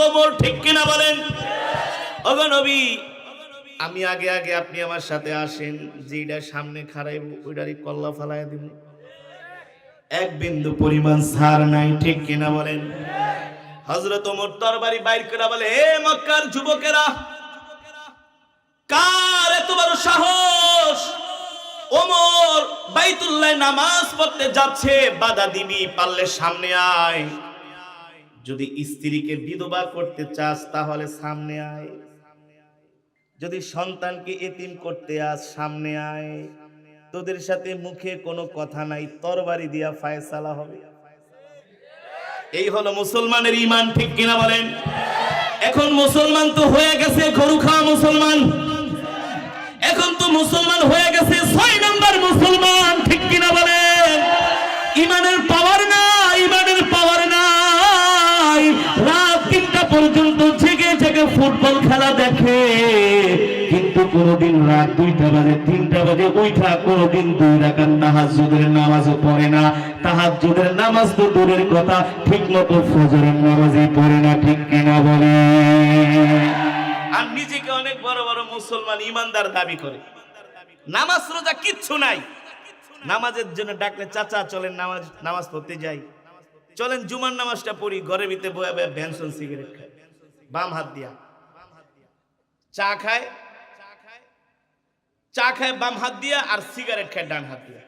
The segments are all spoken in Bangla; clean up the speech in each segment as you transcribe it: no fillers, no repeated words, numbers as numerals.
ওমর, ঠিক কিনা বলেন? ওগো নবী, আমি আগে আগে, আপনি আমার সাথে আসেন, যেটা সামনে খাড়াইব ওইটারই কল্লা ফালাইয়া দিব, এক বিন্দু পরিমাণ ছাড় নাই, ঠিক কিনা বলেন? হযরত ওমর তরবারি বাইর করে বলে, হে মক্কার যুবকেরা, কার এত বড় সাহস? ওমর বাইতুল্লাহ নামাজ পড়তে যাচ্ছে, বাধা দিবি? পারলে সামনে আয়। যদি স্ত্রীকে বিধবা করতে চাস তাহলে সামনে আয়, যদি সন্তানকে এতিম করতে আস সামনে আয়। তোদের সাথে মুখে কোনো কথা নাই, তরবারি দিয়া ফায়সালা হবে। এই হলো মুসলমানের ঈমান, ঠিক কিনা বলেন? এখন মুসলমান তো হয়ে গেছে গরু খাওয়া মুসলমান, এখন তো মুসলমান হয়ে গেছে 6 নাম্বার মুসলমান, ঠিক কিনা বলেন? ঈমানের পাওয়ার নাই, ঈমানের পাওয়ার নাই। রাত 3টা পর্যন্ত জেগে জেগে ফুটবল খেলা দেখে, কিন্তু কোনদিন রাত 2টা বাজে 3টা বাজে উঠা কোনদিন 2 রাকাত তাহাজ্জুদের নামাজও পড়ে না। তাহাজ্জুদের নামাজ তো দূরের কথা, ঠিক মতো ফজরের নামাজই পড়ে না, ঠিক কিনা বলে? আর নিজেকে অনেক বড় বড় মুসলমান ইমানদার দাবি করে, নামাজ রোজা কিচ্ছু নাই। নামাজের জন্য ডাকলে, চাচা চলেন নামাজ পড়তে যাই, চলেন জুমার নামাজটা পড়ি, ঘরের ভিতরে বয়ে বয়ে ভ্যানসন সিগারেট খায় বাম হাত দিয়া, চা খায় বাম হাত দিয়া, আর সিগারেট খায় ডান হাত দিয়া,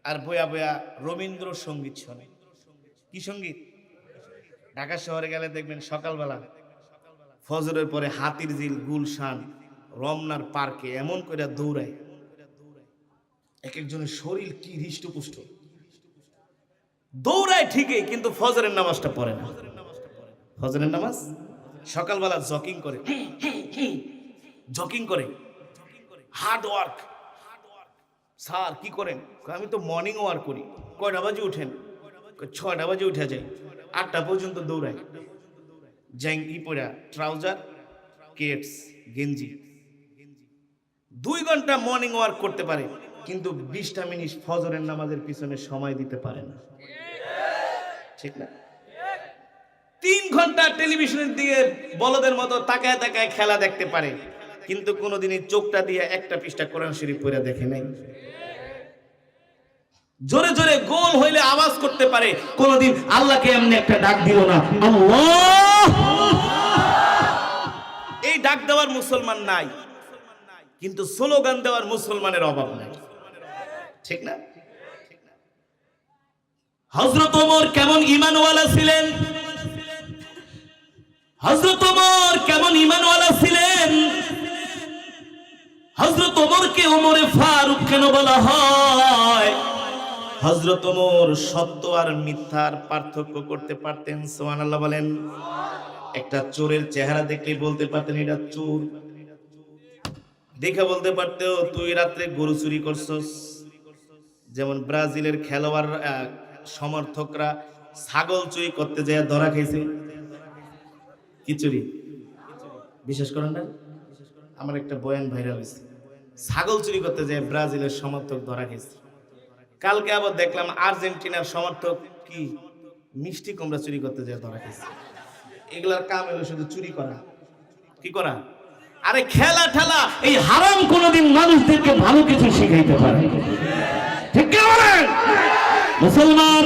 আর বয়া বয়া রবীন্দ্র সঙ্গীত শোনে। কি সঙ্গীত? ঢাকা শহরে গেলে দেখবেন সকালবেলা ফজরের পরে হাতির ঝিল, গুলশান, রমনার পার্কে এমন করে দৌড়ায়, এক একজনের শরীর কি হৃষ্টপুষ্ট, দৌড়ায় ঠিকই, কিন্তু ফজরের নামাজটা পড়ে না। ফজরের নামাজ সকালবেলা জকিং করে হার্ড ওয়ার্ক। স্যার কি করেন? আমি তো মর্নিং ওয়ার্ক করি। কয়টা বাজে উঠেন? 6টা বাজে উঠে যাই, 8টা পর্যন্ত দৌড়াই, জ্যাঙ্গি পরা, ট্রাউজার, কেটস, গেঞ্জি, 2 ঘন্টা মর্নিং ওয়ার্ক করতে পারে, কিন্তু 20টা মিনিট ফজরের নামাজের পিছনে সময় দিতে পারে না, ঠিক না? 3 ঘন্টা টেলিভিশনের দিকে বলদের মতো তাকায় তাকায় খেলা দেখতে পারে, কিন্তু কোনোদিনই চোখটা দিয়ে একটা পৃষ্ঠা কোরআন শরীফ পড়ে দেখে নাই। জোরে জোরে গোল হইলে আওয়াজ করতে পারে, কোনোদিন আল্লাহকে এমনি একটা ডাক দিল না, আল্লাহ। এই ডাক দেওয়ার মুসলমান নাই, কিন্তু স্লোগান দেওয়ার মুসলমানের অভাব নাই, ঠিক না? হযরত ওমর কেমন ঈমানওয়ালা ছিলেন, হযরত ওমর কেমন ঈমানওয়ালা ছিলেন। হযরত ওমরকে ওমরে ফারুক কেন বলা হয়? হযরত ওমর সত্য আর মিথ্যার পার্থক্য করতে পারতেন, সুবহানাল্লাহ বলেন। একটা চোরের চেহারা দেখলেই বলতে পারতেন এটা চোর, দেখে বলতে পারতো তুই রাত্রে গরু চুরি করছস। যেমন ব্রাজিলের খেলোয়াড় সমর্থকরা ছাগল চুরি করতে যায় ধরা খাইছে। কি চুরি? বিশ্বাস করেন না? আমার একটা বয়ান ভাইরাল হয়েছে, ছাগল চুরি করতে যায় ব্রাজিলের সমর্থক ধরা খাইছে। কালকে আবার দেখলাম আর্জেন্টিনার সমর্থক কি মিষ্টি কুমড়া চুরি করতে যায় ধরা খাইছে। এগুলার কাম হলো শুধু চুরি করা। কি করা? আরে খেলা ঠেলা, এই হারাম কোনোদিন মানুষদেরকে ভালো কিছু শিখাইতে পারে, ঠিক কি বলেন? মুসলমান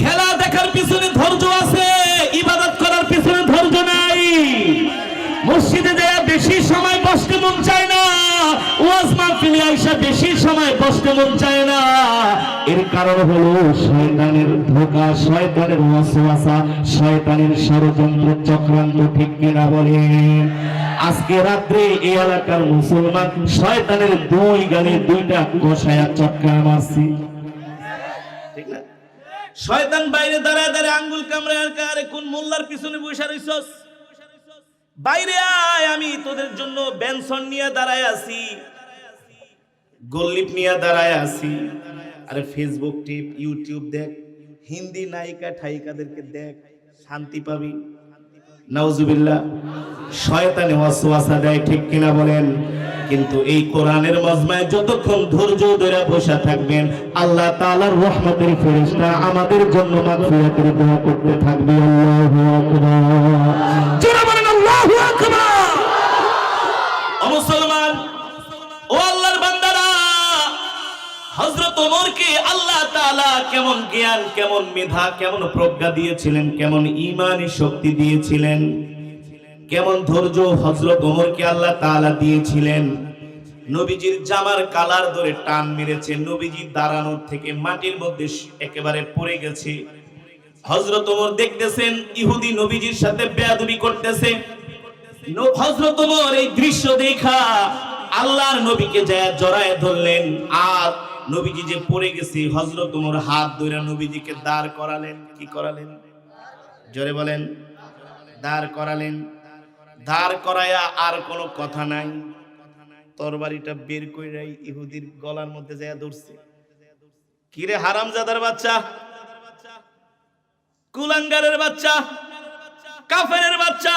খেলা দেখার পিছনে ধৈর্য আছে, ইবাদত করার পিছনে ধৈর্য নাই। মসজিদে যায় বেশি সময় বসতে মন চায় না, ওয়াজ মাহফিলে আইসা বেশি সময় বসতে মন চায় না। এর কারণ হলো শয়তানের ধোঁকা, শয়তানের ওয়াসওয়াসা, শয়তানের ষড়যন্ত্র চক্রান্ত, ঠিক কিনা বলেন? আজকে রাত্রে এই এলাকার মুসলমান শয়তানের 2 গালে 2টা কষায়া চক্রা মারছি, ঠিক না? শয়তান বাইরে দাঁড়ায় দাঁড়ায় আঙ্গুল কামড়ায়, আর কারে কোন মোল্লার পিছনে বসে রইছস, বাইরে আয়, আমি তোদের জন্য বেনসন নিয়ে দাঁড়ায় আছি, গোল্লিপ নিয়ে দাঁড়ায় আছি। আরে ফেসবুক টিপ, ইউটিউব দেখ, হিন্দি নায়িকা ঠাইকাদেরকে দেখ, শান্তি পাবি। নাউজুবিল্লাহ। শয়তানে ওয়াসওয়াসা দেয়, ঠিক কিনা বলেন? কিন্তু এই কোরআনের মজমায় যতক্ষণ ধৈর্য ধরে বসে থাকবেন, আল্লাহ তাআলার রহমতের ফেরেশতা আমাদের জন্য মাগফিরাতের দোয়া করতে থাকবে। আল্লাহু আকবার। জোরে বলেন আল্লাহু আকবার। ও মুসলমান, ও আল্লাহর বান্দারা, হযরত ওমরকে আল্লাহ তাআলা কেমন জ্ঞান, কেমন মেধা, কেমন প্রজ্ঞা দিয়েছিলেন, কেমন ঈমানি শক্তি দিয়েছিলেন, কেমন ধৈর্য হযরত ওমরকে আল্লাহ তাআলা দিয়েছিলেন। নবীজির জামার কালার ধরে টান মেরেছে, নবীজি দাঁড়ানোর থেকে মাটির মধ্যে একেবারে পড়ে গেছে। হযরত ওমর দেখতেছেন ইহুদি নবীজির সাথে বেয়াদবি করতেছে। হযরত ওমর এই দৃশ্য দেখা আল্লাহর নবীকে যায় জড়ায় ধরলেন, আর নবীজি যে পড়ে গেছে হযরত ওমর হাত ধরে নবীজিকে দাঁড় করালেন। কি করালেন? জোরে বলেন। দাঁড় করালেন। দাঁড় করায়া আর কোনো কথা নাই, তরবারিটা বের কইরাই ইহুদির গলার মধ্যে যায় ধরছে। কিরে হারামজাদার বাচ্চা, কুলাঙ্গারের বাচ্চা, কাফেরের বাচ্চা,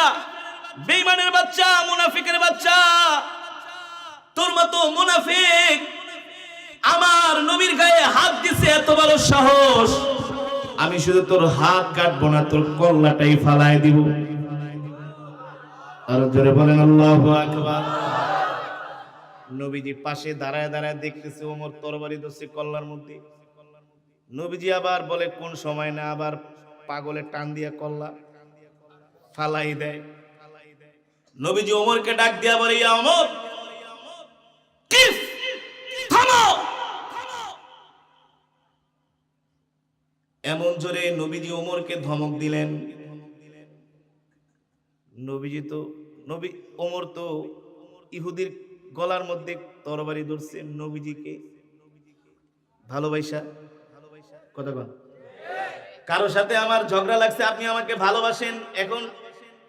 বেঈমানের বাচ্চা, মুনাফিকের বাচ্চা, তোর মতো মুনাফিক আমার নবীর গায়ে হাত দিছে, এত বড় সাহস! আমি শুধু তোর হাত কাটবো না, তোর কল্লাটাই ফালায় দিব। আর জোরে বলেন আল্লাহু আকবার। নবীজি পাশে দাঁড়ায় দাঁড়ায় দেখতেছে ওমর তরবারি ধরছে কল্লার মধ্যে। নবীজি আবার বলে কোন সময় না আবার পাগলে টান দিয়া কল্লা ফালাই দেয়। নবীজি ওমরকে ডাক দিয়া বলে, ইয়া ওমর, কিফ, থামো! এমন জোরে নবীজি ওমরকে ধমক দিলেন। ওমর তো ইহুদির গলার মধ্যে তরবারি ধরছে, নবীজিকে ভালোবাসা। কথা বল। কারো সাথে আমার ঝগড়া লাগছে, আপনি আমাকে ভালোবাসেন, এখন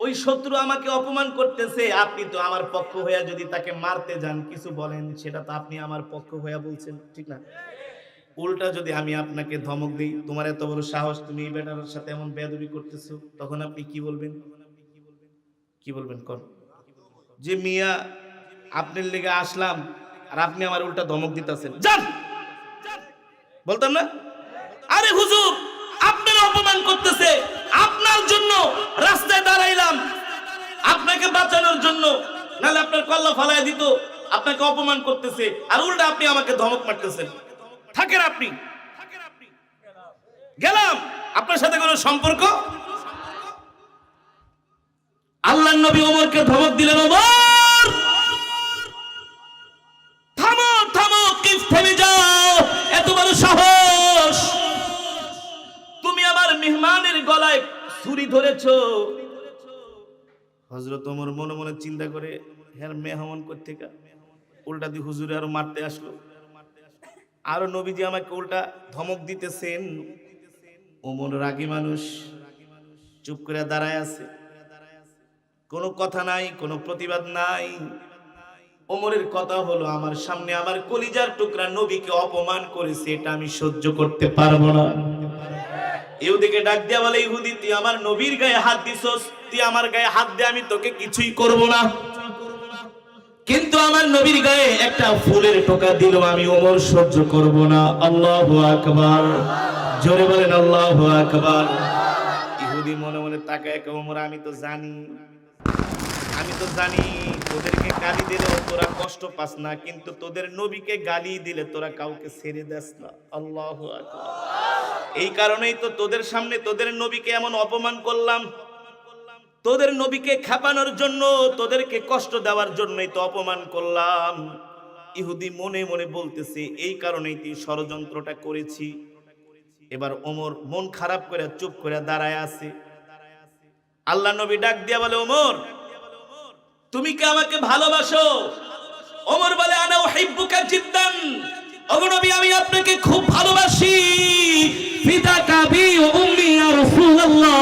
ওই শত্রু আমাকে অপমান করতেছে, আপনি তো আমার পক্ষ হইয়া যদি তাকে মারতে যান, কিছু বলেন, সেটা তো আপনি আমার পক্ষ হইয়া বলছেন, ঠিক না? উল্টা যদি আমি আপনাকে ধমক দিই, তোমার এত বড় সাহস, তুমি এই বেটার সাথে এমন বেয়াদবি করতেছো, তখন আপনি কি বলবেন? কি বলবেন? কোন যে মিয়া আপনার লেগে আসলাম আর আপনি আমার উল্টা ধমক দিতেছেন, যান, বলতাম না? আরে হুজুর, আপনার অপমান করতেছে, আপনার জন্য রাস্তায় দাঁড়াইলাম, আপনাকে বাঁচানোর জন্য, নাহলে আপনার কল্লা ফালায় দিত। আপনাকে অপমান করতেছে আর উল্টা আপনি আমাকে ধমক মারতেছেন। থাকেন আপনি, গেলাম, আপনার সাথে কোনো সম্পর্ক। আল্লাহর নবী ওমরকে ধমক দিলেন, ওমর থামো, থামো, কিফ, থেমে যাও, এত বড় সাহস! তুমি আমার মেহমানের গলায় ছুরি ধরেছো। হযরত ওমর মনে মনে চিন্তা করে, হ্যাঁ মেহমান কোত্থেকে, উল্টা দিয়ে হুজুরে আরো মারতে আসলো, আরো নবীজি আমাকে উল্টা ধমক দিতেছেন। ওমর রাগী মানুষ, চুপ করে দাঁড়ায় আছে, কোনো কথা নাই, কোনো প্রতিবাদ নাই। ওমরের কথা হলো, আমার সামনে আমার কলিজার টুকরা নবীকে অপমান করেছে, এটা আমি সহ্য করতে পারবো না। ইহুদিকে ডাক দিয়া বলে, ইহুদি, তুই আমার নবীর গায়ে হাত দিছস, তুই আমার গায়ে হাত দে, আমি তোকে কিছুই করব না, কিন্তু আমার নবীর গায়ে একটা ফুলের টোকা দিল, আমি ওমর সহ্য করব না। আল্লাহু আকবার। জোরে বলেন আল্লাহু আকবার। ইহুদি মনে মনে তাকায়, ওমর, আমি তো জানি তোদেরকে গালি দিলে তোরা কষ্ট পাস না, কিন্তু তোদের নবীকে গালি দিলে তোরা কাউকে ছেড়ে দেস না। আল্লাহু আকবার। এই কারণেই তো তোদের সামনে তোদের নবীকে এমন অপমান করলাম, তোদের নবীকে খেপানোর জন্য, তোদেরকে কষ্ট দেওয়ার জন্যই তো অপমান করলাম। ইহুদি মনে মনে বলতেছে, এই কারণেই তুই ষড়যন্ত্রটা করেছি। এবার ওমর মন খারাপ করে চুপ করে দাঁড়ায় আছে। আল্লাহ নবী ডাক দিয়া বলে, ওমর, তুমি কি আমাকে ভালোবাসো? ওমর বলে, আনা উহিব্বুকা জিদ্দান, ওগো নবী, আমি আপনাকে খুব ভালোবাসি। ফিদাকা বি উম্মি ইয়া রাসূলুল্লাহ,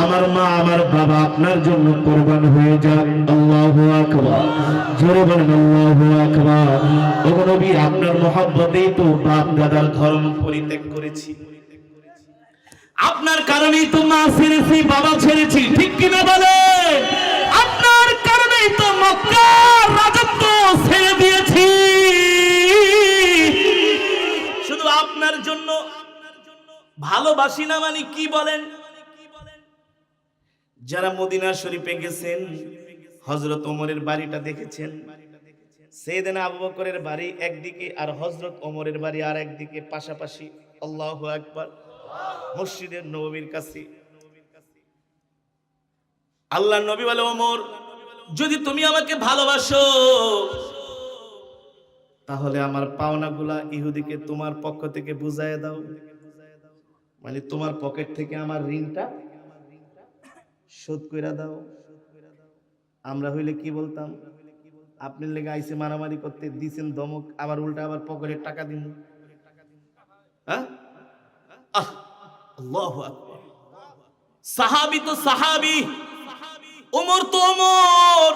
আমার মা আমার বাবা আপনার জন্য কুরবান হয়ে যাক। আল্লাহু আকবার। জোরে বলেন আল্লাহু আকবার। ওগো নবী, আপনার মহব্বতেই তো বাপ দাদার ধর্ম পরিত্যাগ করেছি, আপনার কারণেই তো মা ছেড়েছি, বাবা ছেড়েছি, ঠিক কিনা বলে? আপনার কারণেই তো মক্কার রাজত্ব ছেড়ে দিয়েছি, শুধু আপনার জন্য। ভালোবাসি না মানে কি বলেন? যারা মদিনা শরীফে গেছেন, হযরত ওমরের বাড়িটা দেখেছেন। সাইয়েদনা আবু বকরের বাড়ি একদিকে আর হযরত ওমরের বাড়ি আর একদিকে, পাশাপাশি। আল্লাহু আকবার। মসজিদের নববীর কাছে। আল্লাহর নবী বলে, ওমর, যদি তুমি আমাকে ভালোবাসো তাহলে আমার পাওনাগুলা ইহুদিকে তোমার পক্ষ থেকে বুঝায় দাও, মানে তোমার পকেট থেকে আমার ঋণটা শোধ কইরা দাও। আমরা হইলে কি বলতাম? আপনার লেগে আইসে মারামারি করতে, দিছেন ধমক, আবার উল্টা আবার পকেটের টাকা দিন। হ্যাঁ, আল্লাহু আকবার। সাহাবী তো সাহাবী, ওমর তো ওমর,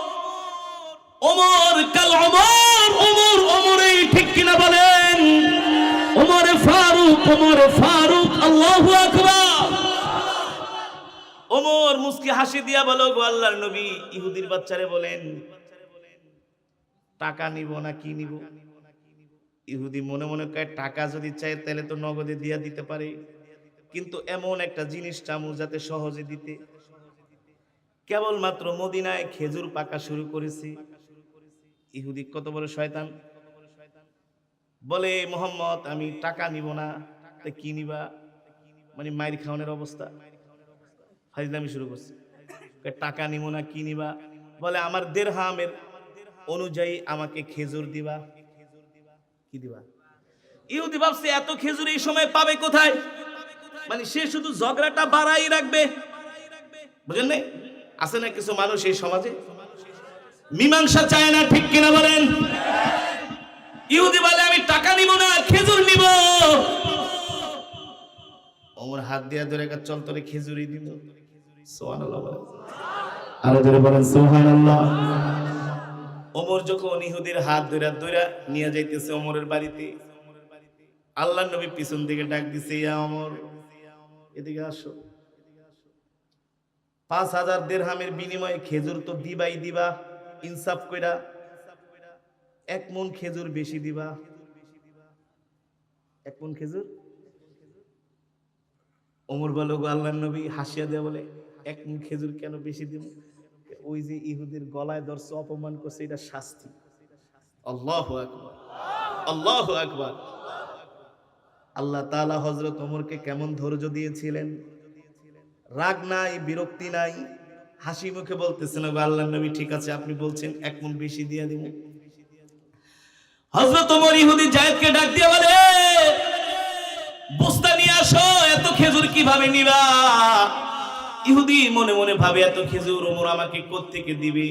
ওমর কাল ওমর, ওমর ওমরই, ঠিক কিনা বলেন? ওমরে ফারুক, ওমরে ফারুক। আল্লাহু আকবার। ওমর মুস্কি হাসি দিয়া বলো, গো আল্লাহর নবী, ইহুদির বাচ্চারে বলেন টাকা নিব না কি নিব? ইহুদি মনে মনে কয়, টাকা যদি চায় তাহলে তো নগদে দিয়া দিতে পারে, কিন্তু এমন একটা জিনিস চামু যাতে সহজে দিতে। কেবলমাত্র মদিনায় খেজুর পাকা শুরু করেছে। ইহুদি কত বড় শয়তান! বলে, মোহাম্মদ, আমি টাকা নিব না। তা কি নিবা? মানে মাইর খাওয়ানোর অবস্থা। ফাইজলামি শুরু করছে, টাকা নিব না কি নিবা? বলে, আমার দিরহামের অনুযায়ী আমাকে খেজুর দিবা। কি দিবা? ইহুদি ভাবছে এত খেজুর এই সময় পাবে কোথায়, মানে সে শুধু ঝগড়াটা বাড়াই রাখবে। বুঝেন নাই? আছে না কিছু মানুষ এই সমাজে মীমাংসা চায় না, ঠিক কিনা বলেন? ইহুদি বলে, আমি টাকা নিব না, খেজুর নিব। ওমর হাত দিয়া ধরে, চল তোরে খেজুরই দিব। সুবহানাল্লাহ বলেন, আরো জোরে বলেন সুবহানাল্লাহ। ওমর যখন ইহুদির হাত ধরে ধরে নিয়ে যাইতেছে ওমরের বাড়িতে, আল্লাহর নবী পিছন দিকে ডাক দিছে, ইয়া ওমর, এদিকে আসো। 5000 দিরহামের বিনিময়ে খেজুর তো দিবাই দিবা, ইনসাফ কইরা 1 মণ খেজুর বেশি দিবা। 1 মণ খেজুর। ওমর বলো, গো আল্লাহর নবী, হাসিয়া দেয়া বলে, 1 মণ খেজুর কেন বেশি দিব? ওই যে ইহুদির গলায় ধরছে, অপমান করছে, এটা শাস্তি। আল্লাহু আকবার, আল্লাহু আকবার। আল্লাহ তাআলা হযরত ওমরকে কেমন ধৈর্য দিয়েছিলেন, রাগ নাই, বিরক্তি নাই, হাসি মুখে বলতেছেন, গো আল্লাহর নবী, ঠিক আছে, আপনি বলছেন 1 মণ বেশি দিয়ে দিব। হযরত ওমর ইহুদি জায়েদকে ডাক দিয়ে বলে, বস্তা নিয়ে আসো, এত খেজুর কিভাবে নিবা? ইহুদি মনে মনে ভাবে, এত খেজুর ওমর আমাকে কোত্থেকে দিবে?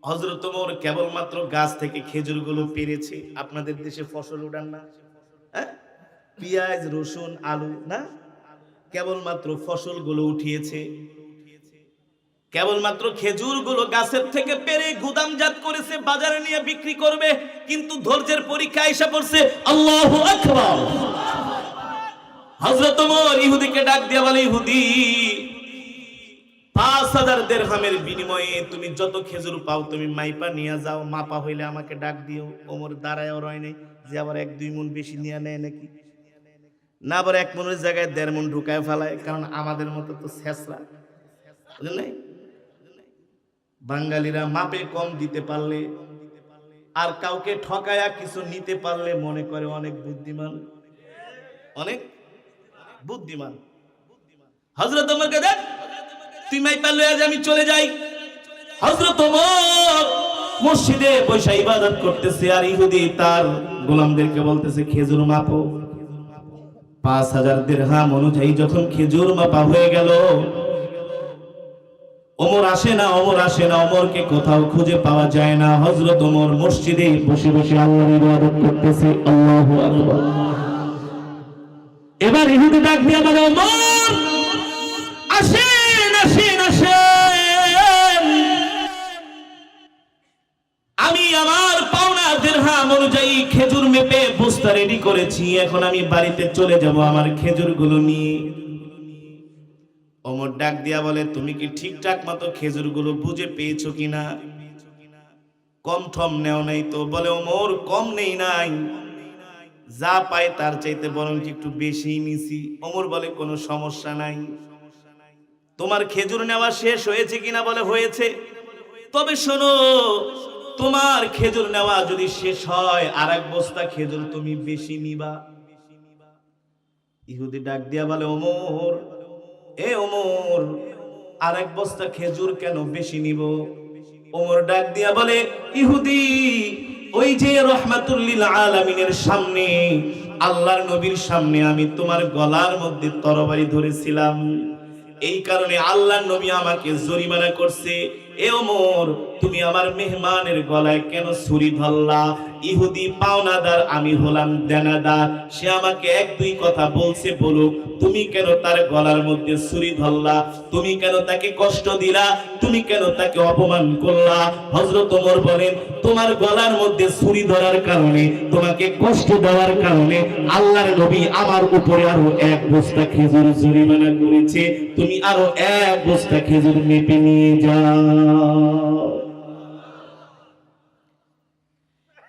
হযরত ওমর কেবলমাত্র গাছ থেকে খেজুরগুলো পেরেছে। আপনাদের দেশে ফসল উঠান না, হ্যাঁ, পেঁয়াজ, রসুন, আলু না, কেবলমাত্র ফসলগুলো উঠিয়েছে। কেবলমাত্র খেজুরগুলো গাছের থেকে পেরে গুদামজাত করেছে, বাজারে নিয়ে বিক্রি করবে, কিন্তু ধৈর্যের পরীক্ষা এসে পড়ছে। আল্লাহু আকবার। হযরত ওমর ইহুদিকে ডাক দিয়া বলে, ইহুদি, 5000 দিরহামের বিনিময়ে তুমি যত খেজুর পাও তুমি মাইপা নিয়ে যাও, মাপা হইলে আমাকে ডাক দিও। ওমর দাঁড়ায়ও রয় নাই যে আবার 1-2 মণ বেশি নিয়ে নেয় নাকি, না আবার 1 মণের জায়গায় 1.5 মণ ঢুকায় ফেলায়, কারণ আমাদের মতো তো ছেঁচড়া, বুঝলেন নাই? বাঙালিরা মাপে কম দিতে পারলে আর কাউকে ঠকায়া কিছু নিতে পারলে মনে করে অনেক বুদ্ধিমান, অনেক বুদ্ধিমান। হযরত ওমরকে দেখ, তুই মাইপা লয়ে আজ আমি চলে যাই। হযরত ওমর মসজিদে বসে ইবাদত করতেছে, আর ইহুদি তার গোলামদেরকে বলতেছে, খেজুর মাপো। 5000 দিরহাম অনুযায়ী যখন খেজুর মাপা হয়ে গেল, ওমর আসে না, ওমর আসে না, ওমরকে কোথাও খুঁজে পাওয়া যায় না। হযরত ওমর মসজিদে বসে বসে আল্লাহর ইবাদত করতেছে। আল্লাহু আকবার। এবার ইহুদি ডাক দিয়ে বলে, ওমর আসেন, আসেন, আসেন, আমি আমার পাওনা দিরহাম অনুযায়ী খেজুর মেপে বস্তা রেডি করেছি, এখন আমি বাড়িতে চলে যাব আমার খেজুরগুলো নিয়ে। ওমর ডাক দিয়া বলে, তুমি কি ঠিকঠাক মতো খেজুরগুলো বুঝে পেয়েছো কিনা? কম ঠম নেও নাই তো? বলে, ওমর কম নেই নাই, যা পাই তার চাইতে বরং একটু বেশি নিছি। ওমর বলে, কোনো সমস্যা নাই। তোমার খেজুর নেওয়া শেষ হয়েছে কিনা? বলে, হয়েছে। তবে শোনো, তোমার খেজুর নেওয়া যদি শেষ হয় আর এক বস্তা খেজুর তুমি বেশি নিবা। ইহুদি ডাক দিয়া বলে, ওমর, এ ওমর, আর এক বস্তা খেজুর কেন বেশি নিব? ওমর ডাক দিয়া বলে, ইহুদি, ওই যে রহমাতুল লিল আলামিনের সামনে, আল্লাহর নবীর সামনে আমি তোমার গলার মধ্যে তরবারি ধরেছিলাম, এই কারণে আল্লাহর নবী আমাকে জরিমানা করছে। এ ওমর, তুমি আমার মেহমানের গলায় কেন ছুরি ধরলা? ইহুদি পাওনাদার, আমি হলাম দেনাদার। সে আমাকে এক দুই কথা বলছে, বলুক, তুমি কেন তার গলার মধ্যে ছুরি ধরলা? তুমি কেন তাকে কষ্ট দিলা? তুমি কেন তাকে অপমান করলা? হযরত ওমর বলেন, তোমার গলার মধ্যে ছুরি ধরার কারণে, তোমাকে কষ্ট দেওয়ার কারণে আল্লাহর নবী আমার উপরে আরো এক বস্তা খেজুর জরিমানা করেছে। তুমি আরো এক বস্তা খেজুর মেপে নিয়ে যাও।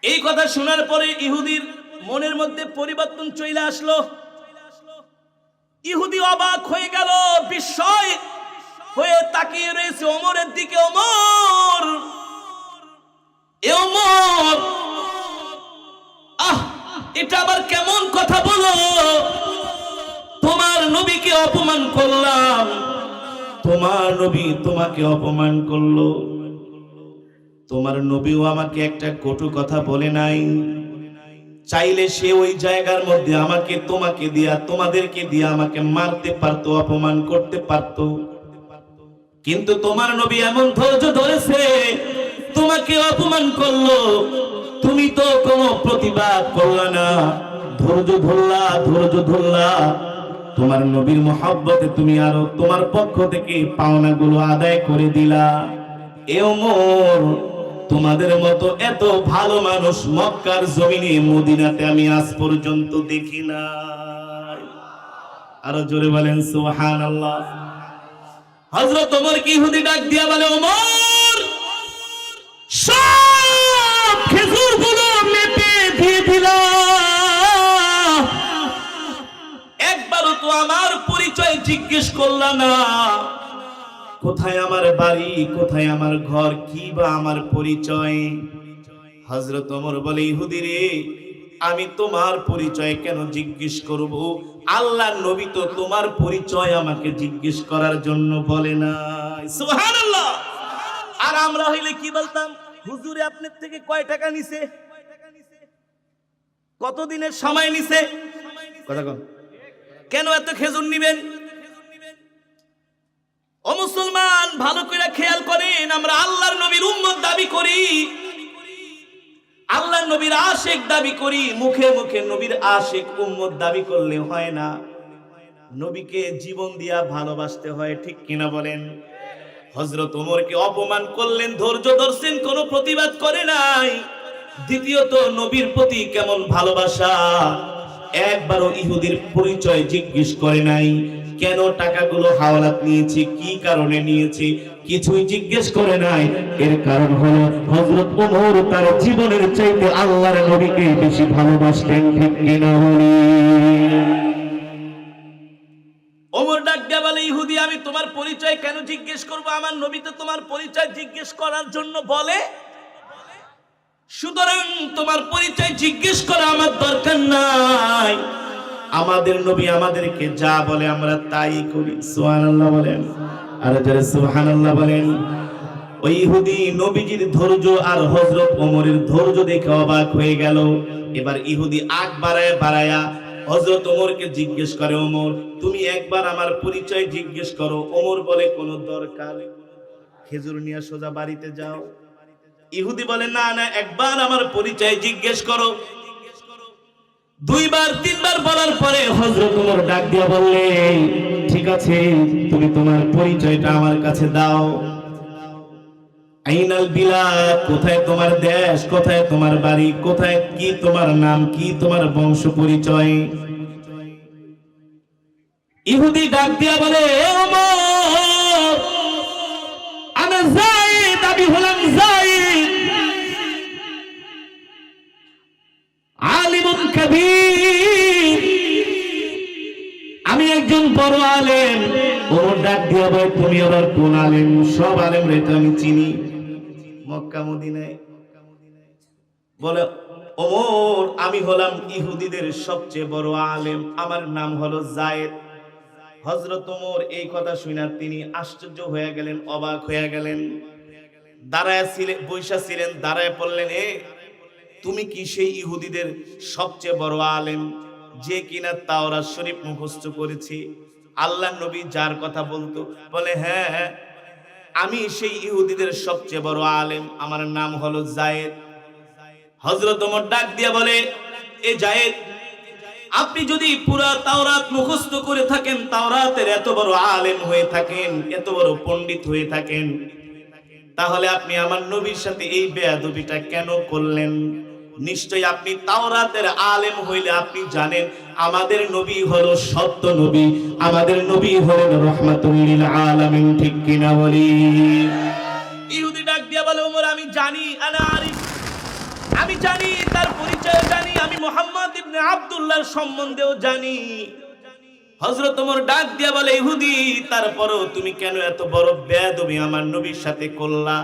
এই কথা শোনার পরে ইহুদির মনের মধ্যে পরিবর্তন চলে আসলো। ইহুদি অবাক হয়ে গেল, বিস্ময় হয়ে তাকিয়ে রয়েছে ওমরের দিকে। ওমর, এ ওমর, এটা আবার কেমন কথা বলো? তোমার নবীকে অপমান করলাম, তোমার নবী তোমাকে অপমান করলো। তোমার নবীও আমাকে একটা কটু কথা বলে নাই। চাইলে সে ওই জায়গার মধ্যে আমাকে, তোমাকে দিয়া, তোমাদেরকে দিয়া আমাকে মারতে পারতো, অপমান করতে পারতো, কিন্তু তোমার নবী এমন ধৈর্য ধরেছে, তোমাকে অপমান করলো, তুমি তো কোনো প্রতিবাদ করলা না, ধৈর্য ধরলা, ধৈর্য ধরলা। তোমার নবীর মহব্বতে তুমি আরো তোমার পক্ষ থেকে পাওনাগুলো আদায় করে দিলা। এ ওমর, তোমাদের মতো এত ভালো মানুষ মক্কার জমিনে, মদিনাতে আমি আজ পর্যন্ত দেখি না। আরো জোরে বলেন সুবহানাল্লাহ। হযরত ওমর কি ইহুদি ডাক দিয়া বলে, ওমর, সব খেজুরগুলো মেপে দিয়ে দিলা, একবারও তো আমার পরিচয় জিজ্ঞেস করলা না। কোথায় আমার বাড়ি, কোথায় আমার ঘর, কি বা আমার পরিচয়? হযরত ওমর বলে, ইহুদি রে, আমি তোমার পরিচয় কেন জিজ্ঞেস করব? আল্লাহর নবী তো তোমার পরিচয় আমাকে জিজ্ঞেস করার জন্য বলে নাই। সুবহানাল্লাহ। আর আমরা হইলে কি বলতাম? হুজুরে আপনার থেকে কয় টাকা নিছে, কতদিনের সময় নিছে, কথা কোন, কেন এত খেজুর নিবেন? ও মুসলমান, ভালো করে খেয়াল করেন, আমরা আল্লাহর নবীর উম্মত দাবি করি, আল্লাহর নবীর আশিক দাবি করি, মুখে মুখে নবীর আশিক উম্মত দাবি করলে হয় না, নবীকে জীবন দিয়া ভালোবাসতে হয়, ঠিক কিনা বলেন? হযরত ওমরকে অপমান করলেন, ধৈর্য ধরছেন, কোনো প্রতিবাদ করে নাই। দ্বিতীয়ত, নবীর প্রতি কেমন ভালোবাসা, একবারও ইহুদির পরিচয় জিজ্ঞেস করে নাই। কেন টাকাগুলো হাওলাত নিয়েছে, কি কারণে নিয়েছে, কিছুই জিজ্ঞেস করে নাই। এর কারণ হলো হযরত ওমর তার জীবনের চাইতে আল্লাহর নবীকে বেশি ভালোবাসতেন, ঠিক কিনা বলি? ওমর ডাক দিয়া বলে, ইহুদি, আমি তোমার পরিচয় কেন জিজ্ঞেস করব? আমার নবী তো তোমার পরিচয় জিজ্ঞেস করার জন্য বলে, সুতরাং তোমার পরিচয় জিজ্ঞেস করা আমার দরকার নাই। আমাদের নবী আমাদেরকে যা বলে আমরা তাই করি। সুবহানাল্লাহ বলেন, আর যারা সুবহানাল্লাহ বলেন। ওই ইহুদি নবীজির ধৈর্য আর হযরত ওমরের ধৈর্য দেখে অবাক হয়ে গেল। এবার ইহুদি আগ বাড়ায় বাড়ায়া হযরত ওমরকে জিজ্ঞেস করে, ওমর, তুমি একবার আমার পরিচয় জিজ্ঞেস করো। ওমর বলে, কোনো দরকার, খেজুর নিয়ে সোজা বাড়িতে যাও। ইহুদি বলে, না না, একবার আমার পরিচয় জিজ্ঞেস করো। দুইবার তিনবার বলার পরে হযরত ওমর ডাক দিয়া বললেন, ঠিক আছে, তুমি তোমার পরিচয়টা আমার কাছে দাও। আইনাল বিলাদ, কোথায় তোমার দেশ, কোথায় তোমার বাড়ি, কোথায়, কি তোমার নাম, কি তোমার বংশ পরিচয়? ইহুদি ডাক দিয়া বলে, ওমর আনা যায়েদ, আমি হলাম যায়েদ, আলিমুন কাবীর, আমি একজন বড় আলেম। ওমর ডাক দিয়া বলে, তুমি আবার কোন আলেম? সব আলেমরে তো আমি চিনি মক্কা মদিনায়। বলে, ওমর আমি হলাম ইহুদিদের সবচেয়ে বড় আলেম, আমার নাম হলো যায়েদ। হযরত ওমর এই কথা শুনে তিনি আশ্চর্য হয়ে গেলেন, অবাক হয়ে গেলেন। দাঁড়ায় ছিলেন, বৈশা ছিলেন, দাঁড়ায় পড়লেন, তুমি কি সেই ইহুদিদের সবচেয়ে বড় আলেম যে কিনা তাওরাত শরীফ মুখস্থ করেছে, আল্লাহর নবী যার কথা বলতো? বলে, হ্যাঁ আমি সেই ইহুদিদের সবচেয়ে বড় আলেম, আমার নাম হলো যায়েদ। হযরত ওমর ডাক দিয়া বলে, এ যায়েদ, আপনি যদি পুরা তাওরাত মুখস্থ করে থাকেন, তাওরাতের এত বড় আলেম হয়ে থাকেন, এত বড় পণ্ডিত হয়ে থাকেন, তাহলে আপনি আমার নবীর সাথে এই বেয়াদবিটা কেন করলেন? নিশ্চয়ই আপনি তাওরাতের আলেম হইলে আপনি জানেন আমাদের নবী হলো সত্য নবী, আমাদের নবী হলেন রাহমাতুল লিল আলামিন। ঠিক কিনা বলি? ইহুদি ডাক দিয়া বলে, ওমর আমি জানি, আনা আরিফ, আমি জানি, তার পরিচয় জানি, আমি মুহাম্মদ ইবনে আব্দুল্লাহর সম্বন্ধেও জানি। হযরত ওমর ডাক দিয়া বলে, ইহুদি তারপরও তুমি কেন এত বড় বেয়াদবি আমার নবীর সাথে করলা?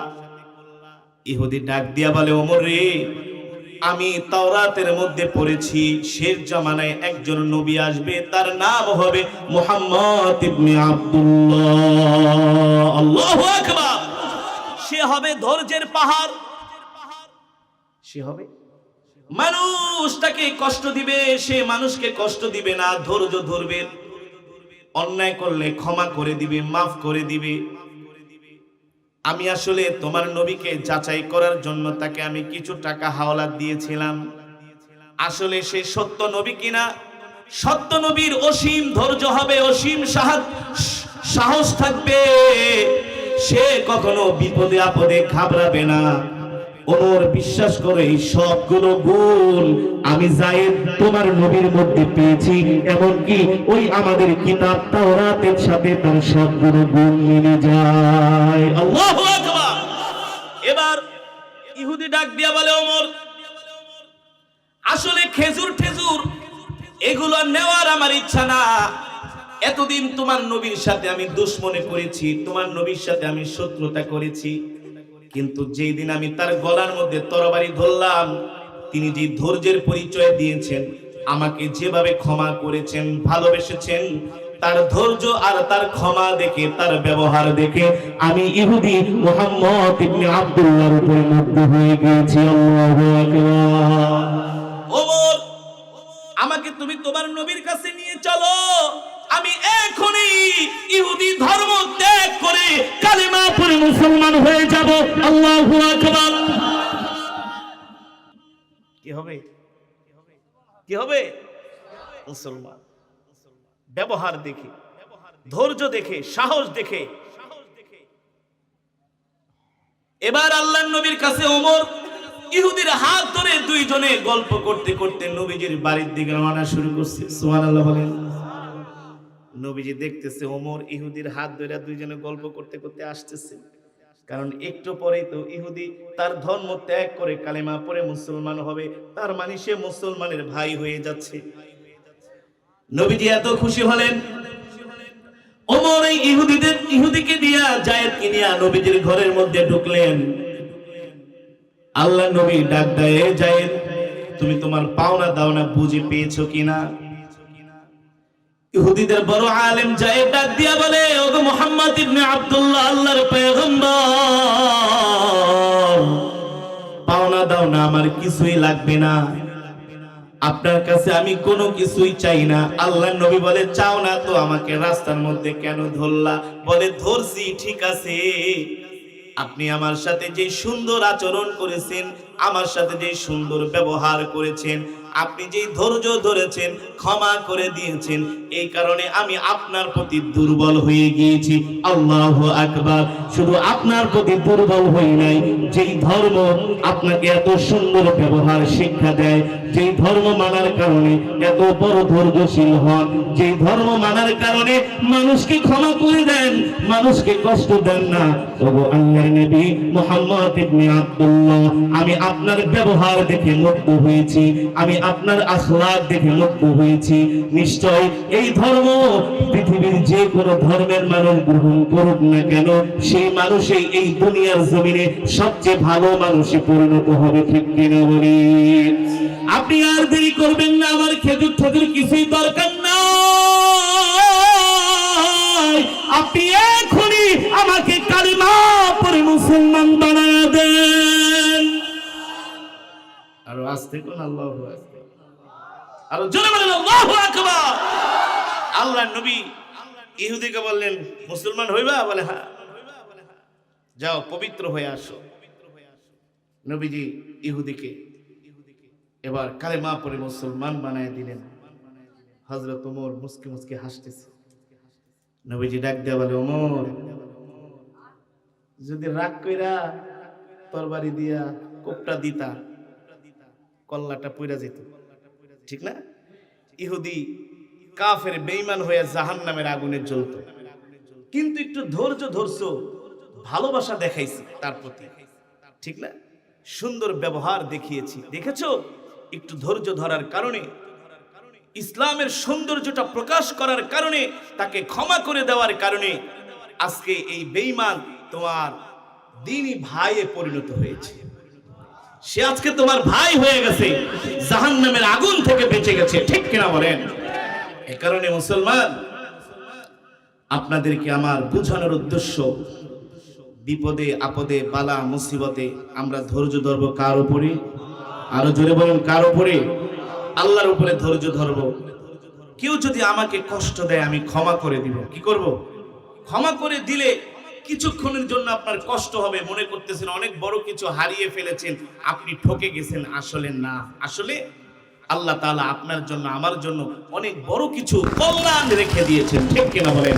ইহুদি ডাক দিয়া বলে, ওমর রে, আমি তাওরাতের মধ্যে পড়েছি শেষ জামানায় একজন নবী আসবে, তার নাম হবে মুহাম্মদ ইবনে আব্দুল্লাহ। আল্লাহু আকবার। সে হবে ধৈর্যের পাহাড়, সে হবে মানুষটাকে কষ্ট দিবে, সে মানুষকে কষ্ট দিবে না, ধৈর্য ধরবে, অন্যায় করলে ক্ষমা করে দিবে, মাফ করে দিবে। আমি আসলে তোমার নবীকে যাচাই করার জন্য তাকে আমি কিছু টাকা হাওলাত দিয়েছিলাম, আসলে সে সত্য নবী কিনা। সত্য নবীর অসীম ধৈর্য হবে, অসীম সাহস থাকবে, সে কখনো বিপদে আপদে ঘাবড়াবে না। ওমর বিশ্বাস করে এই সবগুলো গুণ আমি যায়েদ তোমার নবীর মধ্যে পেয়েছি, এমনকি ওই আমাদের কিতাব তাওরাতের সাথে তার সবগুলো গুণ মিলে যায়। আল্লাহু আকবার। এবার ইহুদি ডাক দিয়া বলে, ওমর আসলে খেজুর ঠেজুর এগুলো নেওয়ার আমার ইচ্ছা না। এতদিন তোমার নবীর সাথে আমি দুশমনি করেছি, তোমার নবীর সাথে আমি শত্রুতা করেছি, কিন্তু যেই দিন আমি তার গলার মধ্যে তরবারি ধরলাম, তিনি যে ধৈর্যের পরিচয় দিয়েছেন, আমাকে যেভাবে ক্ষমা করেছেন, ভালোবেসেছেন, তার ধৈর্য আর তার ক্ষমা দেখে, তার ব্যবহার দেখে আমি ইহুদি মুহাম্মদ ইবনে আব্দুল্লাহর উপরে মুগ্ধ হয়ে গিয়েছি। আল্লাহু আকবার। ওমর আমাকে তুমি তোমার নবীর কাছে নিয়ে চলো, আমি এখনই ইহুদি ধর্ম ত্যাগ করে কালেমা পড়ে মুসলমান হয়ে যাব। আল্লাহু আকবার। কি হবে? কি হবে? মুসলমান। ব্যবহার দেখে, ধৈর্য দেখে, সাহস দেখে। এবার আল্লাহর নবীর কাছে ওমর ইহুদির হাত ধরে দুইজনে গল্প করতে করতে নবীজির বাড়ির দিকে রওনা শুরু করছে। সুবহানাল্লাহ বলেন। নবীজি দেখতেছে ওমর ইহুদির হাত ধরে দুইজনে গল্প করতে করতে আসতেছে, কারণ একটু পরেই তো ইহুদি তার ধর্ম ত্যাগ করে কালেমা পড়ে মুসলমান হবে, তার মানে সে মুসলমানের ভাই হয়ে যাচ্ছে। নবীজি এত খুশি হলেন, ওমর এই ইহুদিকে দিয়া যায়েদকে নিয়ে নবীজির ঘরের মধ্যে ঢুকলেন। আল্লাহ নবী ডাক দেয়, যায়েদ তুমি তোমার পাওনা দাওনা বুঝে পেয়েছো কিনা? ইহুদিদের বড় আলেম যায়েদ ডাক দিয়া বলে, ওগো মুহাম্মদ ইবনে আব্দুল্লাহ, আল্লাহর পয়গম্বর, পাওনা দাওনা আমার কিছুই লাগবে না, আপনার কাছে আমি কোনো কিছুই চাই না। আল্লাহর নবী বলে, চাও না তো আমাকে রাস্তার মধ্যে কেন ধরলা? বলে, ধরছি ঠিক আছে, আপনি আমার সাথে যে সুন্দর আচরণ করেছেন, আমার সাথে যে সুন্দর ব্যবহার করেছেন, আপনি যে ধৈর্য ধরেছেন, ক্ষমা করে দিয়েছেন, এই কারণে আমি আপনার প্রতি দুর্বল হয়ে গিয়েছি। আল্লাহু আকবার। শুধু আপনার প্রতি দুর্বল হই নাই, যেই ধর্ম আপনাকে এত সুন্দর ব্যবহার শিক্ষা দেয়, যেই ধর্ম মানার কারণে এত বড় ধৈর্যশীল হন, যেই ধর্ম মানার কারণে মানুষকে ক্ষমা করে দেন, মানুষকে কষ্ট দেন না, ওগো আল্লাহর নবী মুহাম্মদ ইবনে আব্দুল্লাহ, আমি আপনার ব্যবহার দেখে মুগ্ধ হয়েছি, আমি আপনার আখলাক দেখে মুগ্ধ হয়েছি। নিশ্চয় এই ধর্ম পৃথিবীর যে কোনো ধর্মের মানুষ গ্রহণ করুক না কেন, সেই মানুষই এই দুনিয়ার জমিনে সবচেয়ে ভালো মানুষে পরিণত হবে। ঠিক কিনা বলি? আপনি আর দেরি করবেন না, আমার খেজুর ঠেজুর কিছুই দরকার নাই, আপনি এখনই আমাকে কালিমা পড়ে মুসলমান বানায় দেন। আরো আস্তে কোন আল্লাহু আকবার, আরো জোরে বলেন আল্লাহু আকবার। আল্লাহর নবী ইহুদিকে বললেন, মুসলমান হইবা? বলে হ্যাঁ। যাও পবিত্র হয়ে আসো। নবীজি ইহুদিকে এবার কালেমা পড়ে মুসলমান বানায় দিলেন। হযরত ওমর মুস্কি মুস্কি হাসতেছে। নবীজি ডাক দেয়া বলে, ওমর, যদি রাগ কইরা তরবারি দিয়া কোপটা দিতা, কল্লাটা পইরা যেত, ঠিক না? ইহুদি কাফের বেঈমান হয়ে জাহান্নামের আগুনে জ্বলত, কিন্তু একটু ধৈর্য ধরছো, ভালোবাসা দেখাইছি তার প্রতি, ঠিক না? সুন্দর ব্যবহার দেখিয়েছি, দেখেছো? একটু ধৈর্য ধরার কারণে, ইসলামের সৌন্দর্যটা প্রকাশ করার কারণে, তাকে ক্ষমা করে দেওয়ার কারণে আজকে এই বেঈমান তোমার দ্বীনি ভাইয়ে পরিণত হয়েছে। সে আজকে তোমার ভাই হয়ে গেছে, জাহান্নামের আগুন থেকে বেঁচে গেছে। ঠিক কিনা বলেন? এই কারণে মুসলমান, আপনাদেরকে আমার বোঝানোর উদ্দেশ্য, বিপদে আপদে বালা মুসিবতে আমরা ধৈর্য ধরবো কার উপরে? আরো জোরে বলুন, কার উপরে? আল্লাহর উপরে ধৈর্য ধরবো। কেউ যদি আমাকে কষ্ট দেয়, আমি ক্ষমা করে দিব। কি করব? ক্ষমা করে দিলে কিছুক্ষণের জন্য আপনার কষ্ট হবে, মনে করতেছেন অনেক বড় কিছু হারিয়ে ফেলেছেন, আপনি ঠকে গেছেন। আসলে না, আসলে আল্লাহ তাআলা আপনার জন্য আমার জন্য অনেক বড় কিছু কল্যাণ রেখে দিয়েছেন। ঠিক কিনা বলেন?